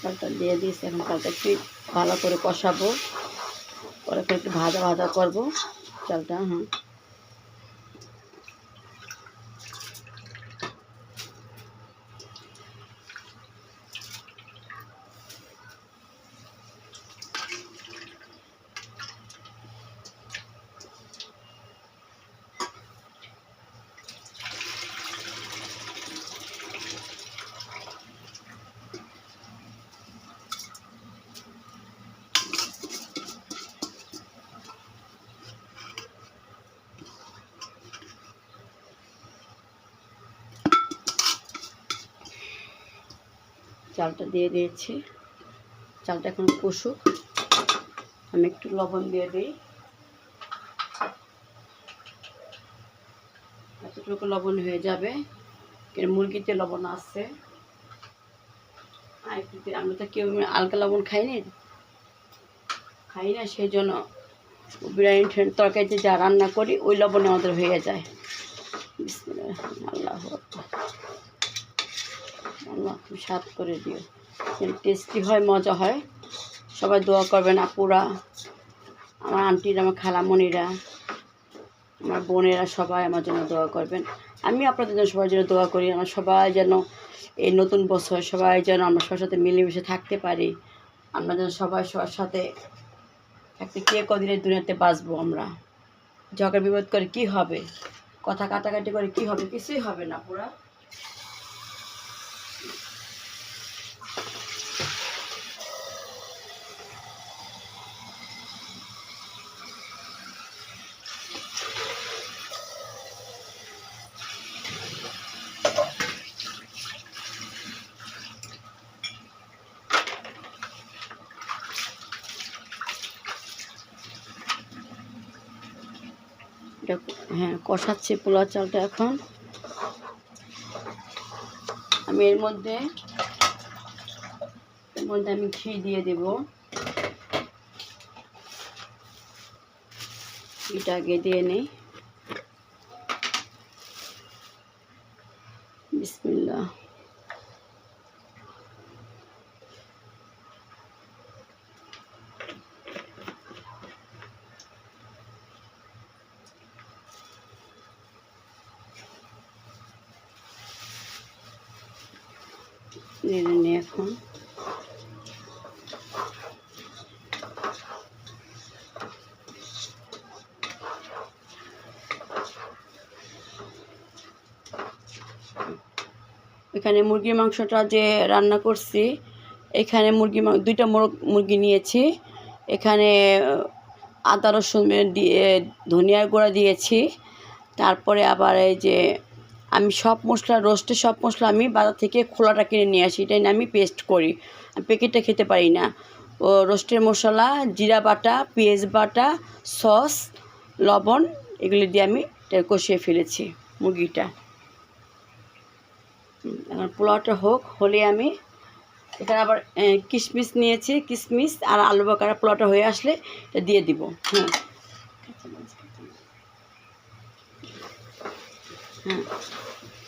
চালটা দিয়ে দিয়েছি, এখন চালটা একটু ভালো করে কষাবো, পরে একটু ভাজা ভাজা করবো চালটা। হ্যাঁ, চালটা দিয়ে দিয়েছি, চালটা এখন কষুক, আমি একটু লবণ দিয়ে দিই, এতটুকু লবণ হয়ে যাবে, মুরগিতে লবণ আছে। আমরা তো কেউ হালকা লবণ খাই না, সেই জন্য বিরিয়ানি তরকারিতে যা রান্না করি ওই লবণে আমাদের হয়ে যায়। আল্লাহ আল্লাহ তুমি স্বাদ করে দিও, টেস্টি হয়, মজা হয়। সবাই দোয়া করবেন, আপুরা, আমার আন্টিরা, আমার খালামণিরা, আমার বোনেরা, সবাই আমার জন্য দোয়া করবেন। আমি আপনাদের জন্য সবার জন্য দোয়া করি, আমার সবাই যেন এই নতুন বছর সবাই যেন আমরা সবার সাথে মিলেমিশে থাকতে পারি। আমরা যেন সবাই সবার সাথে থাকতে, কে কদিনের দুনিয়াতে বাঁচবো আমরা। ঝগড়া বিবাদ করে কি হবে, কথা কাটাকাটি করে কি হবে, কিছুই হবে না পুরা। হ্যাঁ, কষাচ্ছি পোলাও চালটা। এখন আমি এর মধ্যে আমি ঘি দিয়ে দেব, ঘিটা আগে দিয়ে নেই। বিসমিল্লাহ। নেড়ে নিই এখন। এখানে মুরগির মাংসটা যে রান্না করছি, এখানে দুইটা মুরগি নিয়েছি, এখানে আদা রসুন দিয়ে ধনিয়ার গুঁড়া দিয়েছি। তারপরে আবার এই যে আমি সব মশলা, রোস্টের সব মশলা আমি বাজার থেকে খোলাটা কিনে নিয়ে আসি, এটাই আমি পেস্ট করি, আমি প্যাকেটটা খেতে পারি না। ও রোস্টের মশলা, জিরা বাটা, পেঁয়াজ বাটা, সস, লবণ, এগুলি দিয়ে আমি কষিয়ে ফেলেছি মুরগিটা। এখন পোলাওটা হলে আমি এখানে আবার কিশমিশ নিয়েছি, কিশমিশ আর আলু বাকারা, পোলাওটা হয়ে আসলে এটা দিয়ে দিব। হ্যাঁ হ্যাঁ,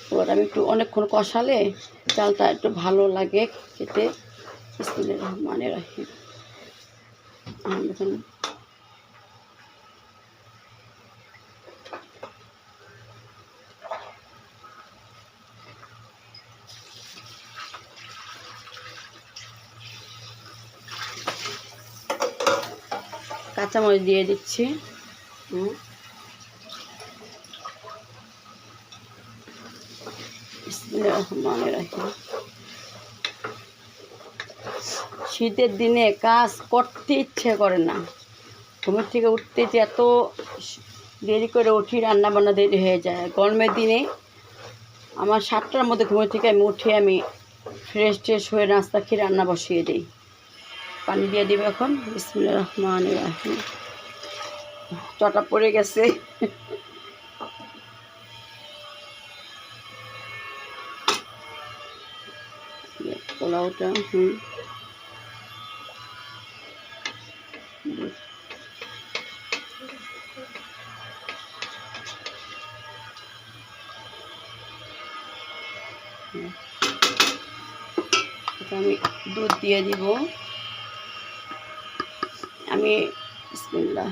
পোলাওটা আমি একটু অনেকক্ষণ কষালে চালটা একটু ভালো লাগে খেতে। বিসমিল্লাহির রহমানির রহিম। দেখুন কাঁচামরিচ দিয়ে দিচ্ছি। বিসমিল্লাহির রহমানির রহিম। শীতের দিনে কাজ করতে ইচ্ছে করে না, ঘুমের থেকে উঠতে যে এত দেরি করে উঠি, রান্নাবান্না দেরি হয়ে যায়। গরমের দিনে আমার 7টার মধ্যে ঘুমের থেকে আমি উঠে আমি ফ্রেশ হয়ে নাস্তা খেয়ে রান্না বসিয়ে দিই। পানি দিয়ে দিব এখন। বিসমিল্লাহির রহমানির রহিম। চটা পড়ে গেছে। পোলাওটা আমি দুধ দিয়ে দিব। আমি বিসমিল্লাহ,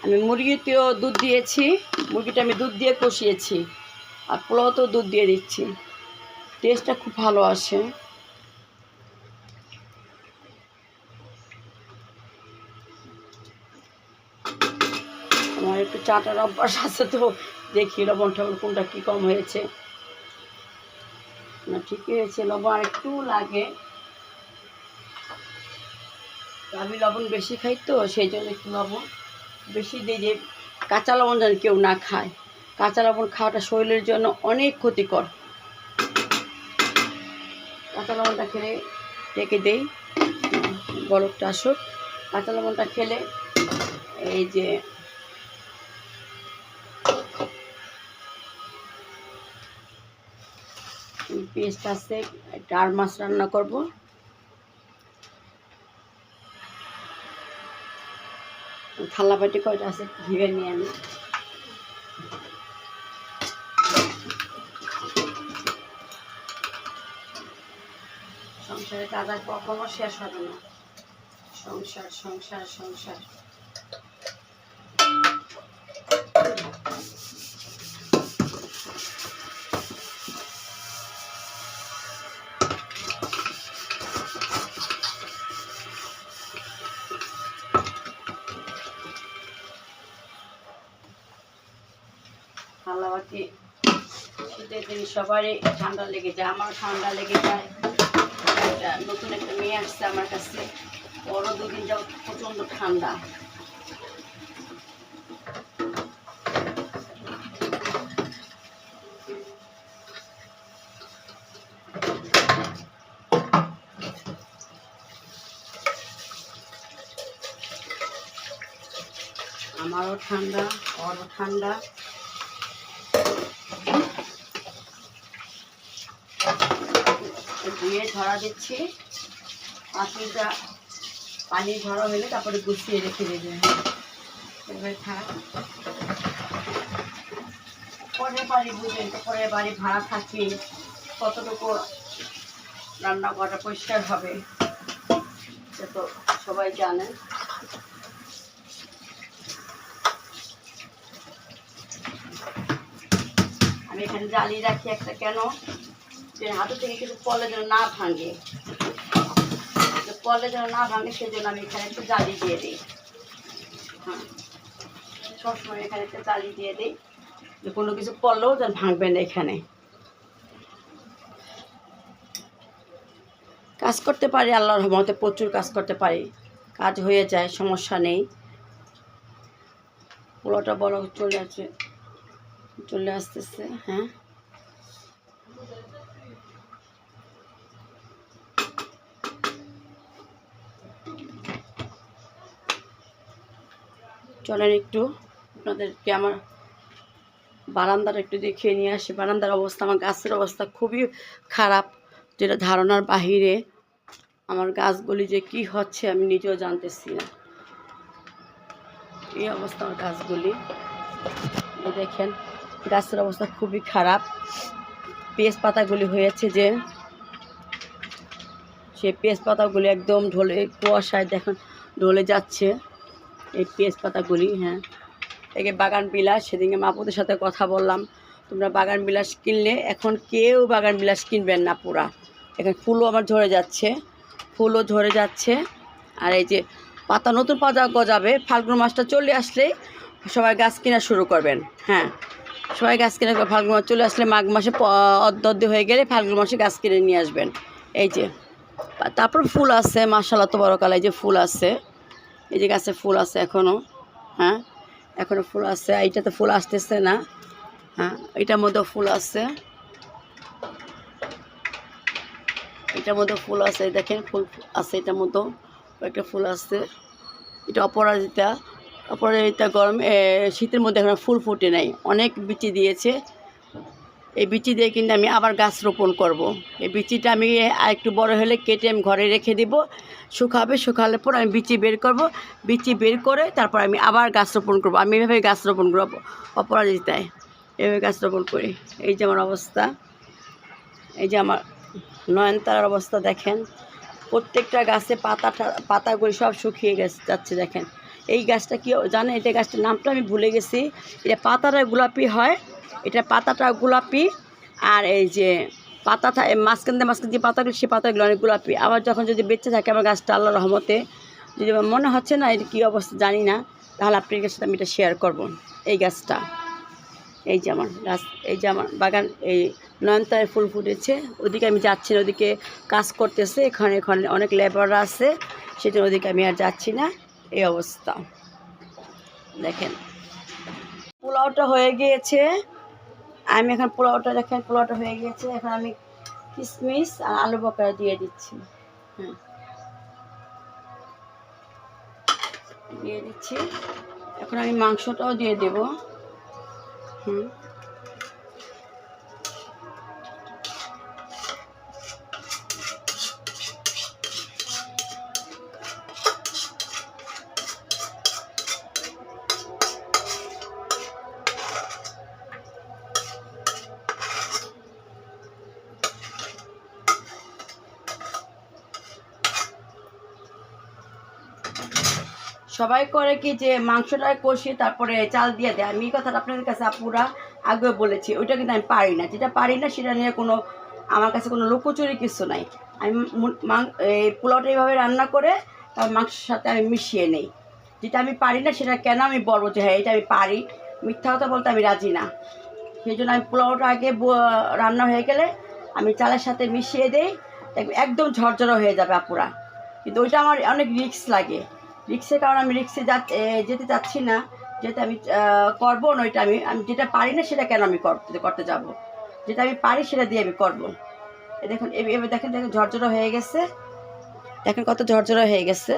আমি মুরগিতেও দুধ দিয়েছি, মুরগিটা আমি দুধ দিয়ে কষিয়েছি, আর পোলাওতেও দুধ দিয়ে দিচ্ছি, টেস্টটা খুব ভালো আসে। আমার একটু চাটার অভ্যাস আছে, তো দেখি লবণটা কোনটা কী কম হয়েছে না, ঠিকই হয়েছে। লবণ আর একটু লাগে, আমি লবণ বেশি খাই তো সেই জন্য একটু লবণ বেশি দিই, যে কাঁচা লবণ যেন কেউ না খায়। কাঁচা লবণ খাওয়াটা শরীরের জন্য অনেক ক্ষতিকর। কাঁচা লবণটা খেলে রেখে দেই, বরফটা আসুক। কাঁচা লবণটা খেলে এই যে পেস্ট আছে, একটা আর মাছ রান্না করব। থালা বাটি কয়টা আছে ধুয়ে নিয়ে আনি। সংসারের কাজ আর কখনো শেষ হবে না, সংসার সংসার সংসার। থালা বাটি শীতের দিন সবারই ঠান্ডা লেগে যায়, আমার ঠান্ডা লেগে যায়। নতুন একটা মেয়ে আসছে আমার কাছে, বড় দুদিন যাও প্রচণ্ড ঠান্ডা। আমারও ঠান্ডা, ওরও ঠান্ডা। ধুয়ে ঝরা দিচ্ছি, পাখিটা পানি ঝরা হলে তারপরে গুছিয়ে রেখে দেবে। এবার থাক, পরের বাড়ি বুঝেন তো, পরের বাড়ি ভাড়া থাকি, কতটুকু রান্না করা পরিষ্কার হবে সে তো সবাই জানেন। আমি এখানে জ্বালিয়ে রাখি একটা, কেন যে হাতে থেকে কিছু পলে যেন না ভাঙে, পলে যেন না ভাঙে সেজন্য আমি এখানে একটু জ্বালিয়ে দিয়ে দিই। হ্যাঁ, সবসময় এখানে একটা জ্বালিয়ে দিয়ে দিই, যে কোনো কিছু পড়লেও যেন ভাঙবে না। এখানে কাজ করতে পারি, আল্লাহর রহমতে প্রচুর কাজ করতে পারি, কাজ হয়ে যায়, সমস্যা নেই। পোলাওটা বড় চলে আসতেছে। হ্যাঁ, চলেন একটু আপনাদেরকে আমার বারান্দাটা একটু দেখিয়ে নিয়ে আসি। বারান্দার অবস্থা, আমার গাছের অবস্থা খুবই খারাপ, যেটা ধারণার বাহিরে। আমার গাছগুলি যে কি হচ্ছে আমি নিজেও জানতেছি না, এই অবস্থা আমার গাছগুলি। দেখেন গাছের অবস্থা খুবই খারাপ। পেঁয়াজ পাতাগুলি হয়েছে যে, সেই পেঁয়াজ পাতাগুলি একদম ঢলে, কুয়াশায় দেখেন ঢলে যাচ্ছে এই পেঁয়াজ পাতাগুলি। হ্যাঁ, একে বাগান বিলাস, সেদিনকে মাপুদের সাথে কথা বললাম, তোমরা বাগান বিলাস কিনলে এখন কেউ বাগান বিলাস কিনবেন না। পুরা এখানে ফুলও আমার ঝরে যাচ্ছে, ফুলও ঝরে যাচ্ছে। আর এই যে পাতা নতুন পাতা গজাবে, ফাল্গুন মাসটা চলে আসলেই সবাই গাছ কেনা শুরু করবেন। হ্যাঁ, সবাই গাছ কিনে, ফাল্গুন মাস চলে আসলে মাঘ মাসে অর্ধ হয়ে গেলে ফাল্গুন মাসে গাছ কিনে নিয়ে আসবেন। এই যে তারপর ফুল আছে, মাশাআল্লাহ তাবারাকাল্লাহ, এই যে ফুল আছে, এই যে গাছে ফুল আছে এখনও। হ্যাঁ, এখনও ফুল আছে, এইটাতে ফুল আসতেছে না। হ্যাঁ, এটার মধ্যেও ফুল আছে, এটার মধ্যে ফুল আছে, দেখেন ফুল আছে, এটার মধ্যেও একটা ফুল আছে। এটা অপরাজিতা, অপরাজিতা গরম শীতের মধ্যে এখন ফুল ফুটে নাই, অনেক বিচি দিয়েছে। এই বিচি দিয়ে কিন্তু আমি আবার গাছ রোপণ করব। এই বিচিটা আমি আরেকটু বড় হলে কেটে আমি ঘরে রেখে দিব, শুকাবে, শুকালে পর আমি বিচি বের করব, বিচি বের করে তারপর আমি আবার গাছ রোপণ করব। আমি এভাবে গাছ রোপণ করব, অপরাজিতায় এভাবে গাছ রোপণ করি। এই যে আমার অবস্থা, এই যে আমার নয়নতারার অবস্থা দেখেন, প্রত্যেকটা গাছে পাতাগুলি সব শুকিয়ে যাচ্ছে। দেখেন এই গাছটা কি জানেন, এটা গাছটার নামটা আমি ভুলে গেছি। এটা পাতাটা গোলাপি হয়, এটা পাতাটা গোলাপি, আর এই যে পাতা মাঝখান যে পাতাগুলো, সেই পাতাগুলো অনেক গোলাপি। আবার যখন যদি বেঁচে থাকে আমার গাছটা আল্লাহর রহমতে, যদি আমার মনে হচ্ছে না এটা কী অবস্থা জানি না, তাহলে আপনার সাথে আমি এটা শেয়ার করবো। এই গাছটা, এই যে আমার গাছ, এই যে আমার বাগান, এই নয়নতারার ফুল ফুটেছে। ওদিকে আমি যাচ্ছি না, ওদিকে কাজ করতেছে, এখানে অনেক লেবাররা আছে, সেজন্য ওদিকে আমি আর যাচ্ছি না। এই অবস্থা দেখেন। পোলাওটা হয়ে গিয়েছে, আমি এখন পোলাওটা হয়ে গিয়েছে। এখন আমি কিশমিশ আর আলু বকরা দিয়ে দিচ্ছি। হ্যাঁ, দিয়ে দিচ্ছি। এখন আমি মাংসটাও দিয়ে দেব। সবাই করে কি যে মাংসটা কষিয়ে তারপরে চাল দিয়ে দেয়। আমি এই কথাটা আপনাদের কাছে আপুরা আগে বলেছি, ওইটা কিন্তু আমি পারি না। যেটা পারি না সেটা নিয়ে আমার কাছে কোনো লুকোচুরি কিছু নাই। আমি এই পোলাওটা এইভাবে রান্না করে তার মাংসের সাথে আমি মিশিয়ে নেই। যেটা আমি পারি না সেটা কেন আমি বলবো যে হ্যাঁ এটা আমি পারি, মিথ্যা কথা বলতে আমি রাজি না। সেই জন্য আমি পোলাওটা আগে রান্না হয়ে গেলে আমি চালের সাথে মিশিয়ে দিই, একদম ঝরঝরা হয়ে যাবে আপুরা। কিন্তু ওইটা আমার অনেক রিস্ক লাগে। রিক্সের কারণে আমি রিক্সে যেতে চাচ্ছি না, যেটা আমি করবো না। ওইটা আমি যেটা পারি না সেটা কেন আমি করতে যাব। যেটা আমি পারি সেটা দিয়ে আমি করবো। দেখুন এবার দেখেন ঝরঝরা হয়ে গেছে। দেখেন কত ঝরঝরা হয়ে গেছে,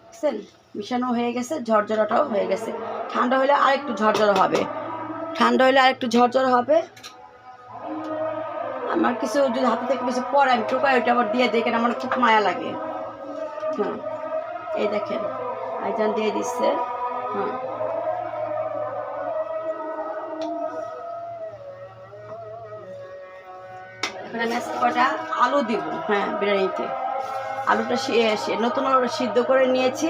বুঝছেন? মিশানো হয়ে গেছে, ঝরঝরাটাও হয়ে গেছে। ঠান্ডা হলে আরেকটু ঝরঝরা হবে, আমার কিছু যদি হাতে থেকে কিছু পরে আমি টুকাই ওইটা আবার দিয়ে দেখেন, আমার খুব মায়া লাগে। হ্যাঁ, এই দেখেন আইজান দিয়ে দিচ্ছে। হ্যাঁ, এখন আমি আজকে কটা আলু দিব। হ্যাঁ, বিরিয়ানিতে আলুটা নতুন আলুটা সিদ্ধ করে নিয়েছি,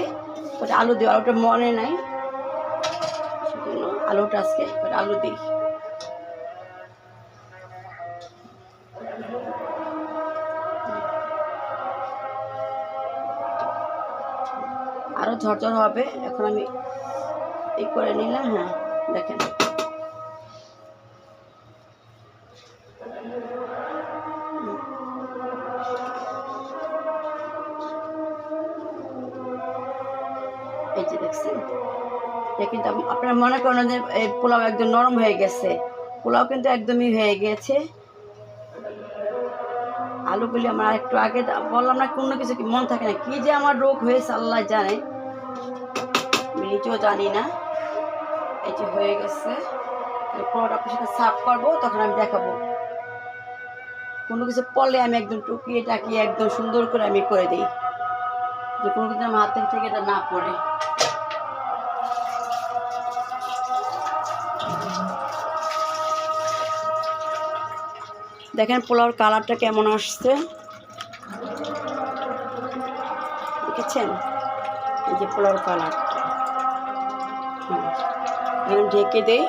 ওটা আলু দিব। আলুটা মনে নাই, সেজন্য আলুটা আজকে আলু দিই। আরও ঝরঝর হবে। এখন আমি এই করে নিলাম। হ্যাঁ, দেখেন এই যে দেখছেন, এটা কিন্তু আপনারা মনে করেন যে এই পোলাও একদম নরম হয়ে গেছে, পোলাও কিন্তু একদমই হয়ে গিয়েছে। আলুগুলি আমার একটু আগে বললাম না, কোনো কিছু কি মন থাকে না, কি যে আমার রোগ হয়েছে আল্লাহ জানে, আমি নিজেও জানি না। এই যে হয়ে গেছে, পোলাওটা আপনার সাথে সার্ভ করবো, তখন আমি দেখাবো। কোনো কিছু পড়লে আমি একদম টুকিয়ে টাকিয়ে একদম সুন্দর করে আমি করে দিই, যে কোনো কিছু আমার হাত থেকে এটা না পড়ে। দেখেন পোলাওর কালারটা কেমন আসছে, দেখেছেন? এই যে পোলাওর কালারটা। এখন ঢেকে দেই।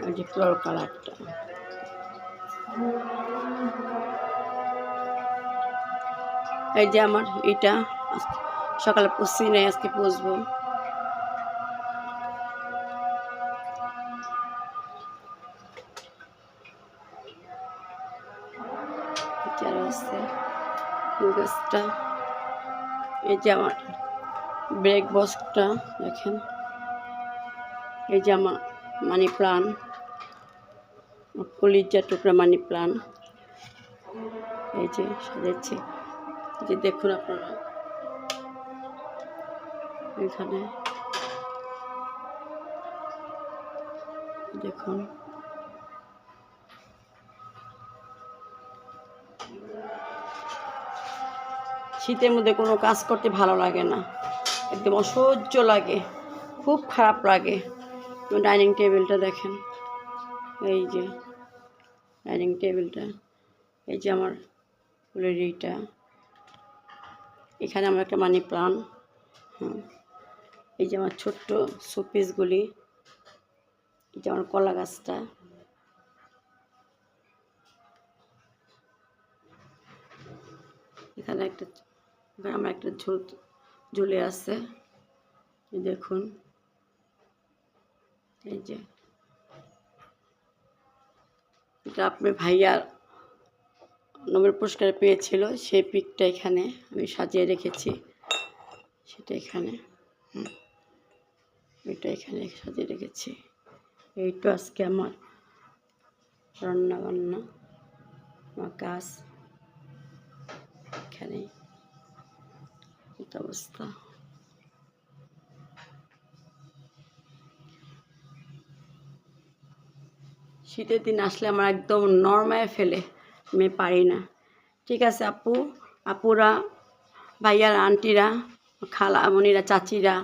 এই যে পোলাওর কালারটা, এই যে আমার এটা সকালে পুষি নেই, আজকে পুষবো। গাছটা, এই যে আমার ব্রেকফাস্টটা দেখেন, এই যে আমার মানি প্লান্ট, কলিজার টুকরা মানি প্লান্ট, এই যে সাজাচ্ছি। যে দেখুন আপনারা এখানে দেখুন, শীতের মধ্যে কোনো কাজ করতে ভালো লাগে না, একদম অসহ্য লাগে, খুব খারাপ লাগে। ডাইনিং টেবিলটা দেখেন, এই যে ডাইনিং টেবিলটা, এই যে আমার ফুলের এইটা, এখানে আমার একটা মানি প্লান্ট, হ্যাঁ, এই যে আমার ছোট্ট শোপিসগুলি, এই যে আমার কলা গাছটা, এখানে আমার একটা ঝুলে আছে, দেখুন, এই যে এটা আপনার ভাইয়া নোবেল পুরস্কার পেয়েছিল, সেই পিকটা এখানে আমি সাজিয়ে রেখেছি, সেটা এখানে, এটা এখানে সাজিয়ে রেখেছি। এই তো আজকে আমার রান্না বান্না, আমার কাজ, এখানে অবস্থা। শীতের দিন আসলে আমার একদম নরমায় ফেলে, আমি পারি না। ঠিক আছে আপুরা, ভাইয়ার, আন্টিরা, খালামণিরা, চাচিরা,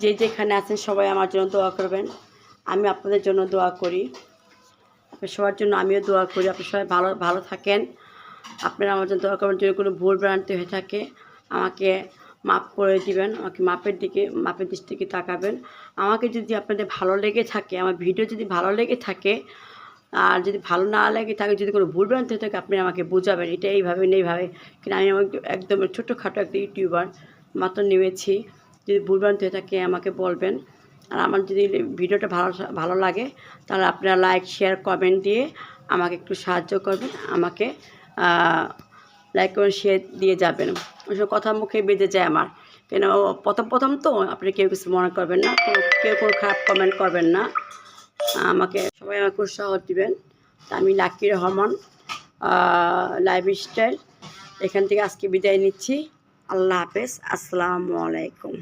যে যেখানে আছেন সবাই আমার জন্য দোয়া করবেন। আমি আপনাদের জন্য দোয়া করি, আপনার সবার জন্য আমিও দোয়া করি। আপনি সবাই ভালো থাকেন। আপনারা আমার জন্য দোয়া করবেন। যদি কোনো ভুল ভ্রান্তি হয়ে থাকে আমাকে মাফ করে দিবেন, আমাকে মাপের দৃষ্টিতে তাকাবেন। আমাকে যদি আপনাদের ভালো লেগে থাকে, আমার ভিডিও যদি ভালো লেগে থাকে, আর যদি ভালো না লেগে থাকে, যদি কোনো ভুল ভ্রান্তি হয়ে থাকে, আপনি আমাকে বোঝাবেন, এটা এইভাবে এইভাবে। কিন্তু আমি একদম ছোটোখাটো একটা ইউটিউবার, মাত্র নেমেছি। যদি ভুল ভ্রান্তি হয়ে থাকে আমাকে বলবেন। আর আমার যদি ভিডিওটা ভালো লাগে তাহলে আপনারা লাইক, শেয়ার, কমেন্ট দিয়ে আমাকে একটু সাহায্য করবেন, আমাকে লাইক করে শেয়ার দিয়ে যাবেন। ওইসব কথা মুখে বেজে যায় আমার, কেন প্রথম তো আপনি কেউ কিছু মনে করবেন না, কেউ কোনো খারাপ কমেন্ট করবেন না, সবাই আমাকে উৎসাহ দিবেন। তা আমি লাকি রহমান লাইফস্টাইল এখান থেকে আজকে বিদায় নিচ্ছি। আল্লাহ হাফেজ, আসসালামু আলাইকুম।